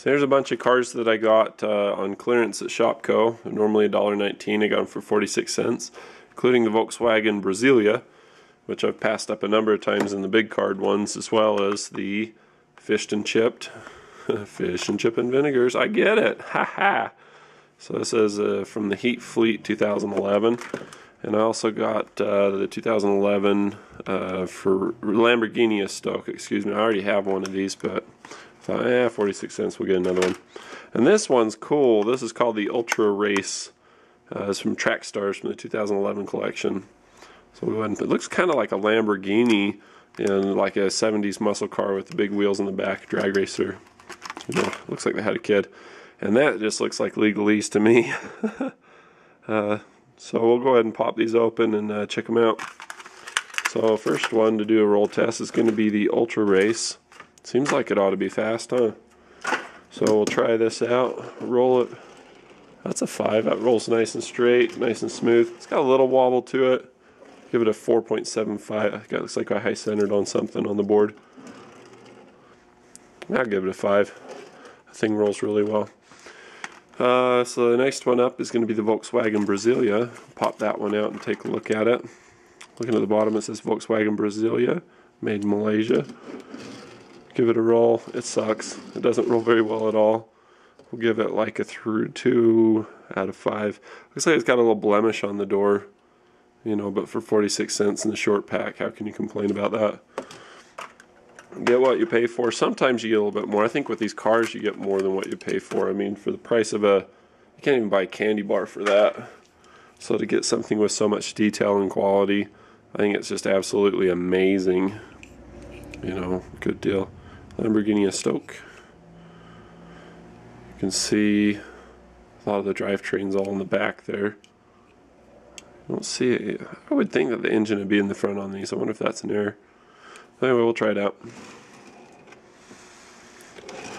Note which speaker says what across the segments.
Speaker 1: So here's a bunch of cars that I got on clearance at Shopco. They're normally $1.19. I got them for 46 cents, including the Volkswagen Brasilia, which I've passed up a number of times in the big card ones, as well as the fished and chipped. Fish and chip and vinegars. I get it. Ha ha. So this is from the Heat Fleet 2011. And I also got the 2011 for Lamborghini Estoque. Excuse me. I already have one of these, but I thought, 46 cents, we'll get another one. And this one's cool. This is called the Ultra Race. It's from Track Stars from the 2011 collection. So we'll go ahead and, it looks kind of like a Lamborghini in like a 70s muscle car with the big wheels in the back, drag racer. You know, looks like they had a kid. And that just looks like legalese to me. So we'll go ahead and pop these open and check them out. So first one to do a roll test is going to be the Ultra Race. Seems like it ought to be fast, huh? So we'll try this out, roll it. That's a 5. That rolls nice and straight, nice and smooth. It's got a little wobble to it. Give it a 4.75. It looks like I high centered on something on the board. I'll give it a 5. The thing rolls really well. So the next one up is going to be the Volkswagen Brasilia. Pop that one out and take a look at it. Looking at the bottom, it says Volkswagen Brasilia, made in Malaysia. Give it a roll. It sucks. It doesn't roll very well at all. We'll give it like a 2 out of 5. Looks like it's got a little blemish on the door, you know, but for 46 cents in the short pack, how can you complain about that? Get what you pay for. Sometimes you get a little bit more. I think with these cars you get more than what you pay for. I mean, for the price of you can't even buy a candy bar for that. So to get something with so much detail and quality, I think it's just absolutely amazing. You know, good deal. Lamborghini Estoque. You can see a lot of the drivetrains all in the back there. I don't see it. I would think that the engine would be in the front on these. I wonder if that's an error. Anyway, we'll try it out.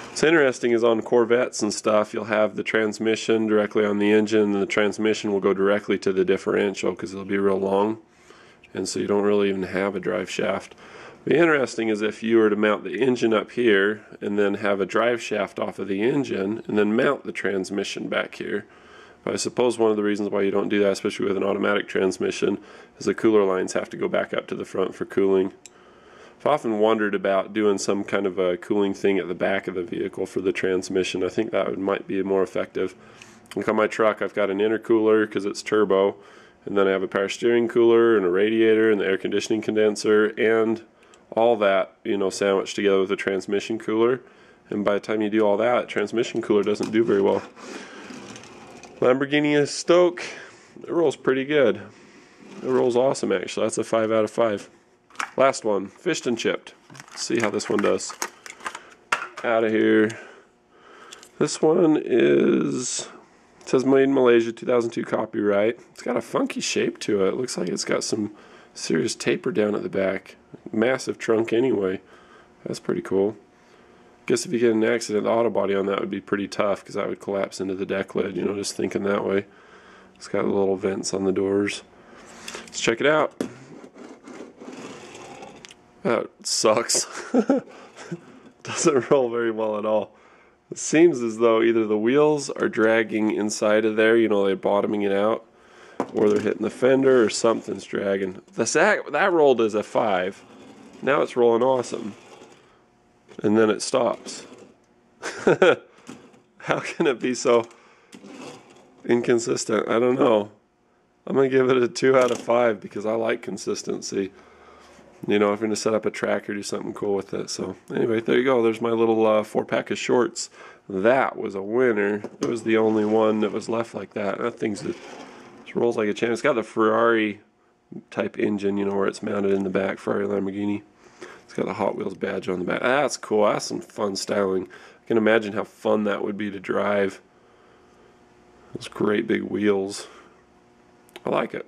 Speaker 1: What's interesting is on Corvettes and stuff, you'll have the transmission directly on the engine, and the transmission will go directly to the differential because it'll be real long, and so you don't really even have a drive shaft. The interesting is if you were to mount the engine up here and then have a drive shaft off of the engine and then mount the transmission back here. But I suppose one of the reasons why you don't do that, especially with an automatic transmission, is the cooler lines have to go back up to the front for cooling. I've often wondered about doing some kind of a cooling thing at the back of the vehicle for the transmission. I think that might be more effective. Like on my truck, I've got an intercooler because it's turbo, and then I have a power steering cooler and a radiator and the air conditioning condenser and all that, you know, sandwiched together with a transmission cooler. And by the time you do all that, transmission cooler doesn't do very well. Lamborghini Estoque, it rolls pretty good. It rolls awesome, actually. That's a 5 out of 5. Last one, fished and chipped. Let's see how this one does. Out of here. This one is, it says made in Malaysia, 2002 copyright. It's got a funky shape to it. It looks like it's got some serious taper down at the back. Massive trunk anyway. That's pretty cool. Guess if you get an accident, the auto body on that would be pretty tough because that would collapse into the deck lid, you know, just thinking that way. It's got little vents on the doors. Let's check it out. That sucks. Doesn't roll very well at all. It seems as though either the wheels are dragging inside of there, you know, they're bottoming it out, or they're hitting the fender, or something's dragging. That rolled as a 5. Now it's rolling awesome. And then it stops. How can it be so inconsistent? I don't know. I'm going to give it a 2 out of 5 because I like consistency. You know, if you're going to set up a track or do something cool with it. So anyway, there you go. There's my little 4-pack of shorts. That was a winner. It was the only one that was left like that. That thing's just rolls like a champ. It's got the Ferrari type engine, you know, where it's mounted in the back. Ferrari, Lamborghini. It's got the Hot Wheels badge on the back. That's cool. That's some fun styling. I can imagine how fun that would be to drive. Those great big wheels. I like it.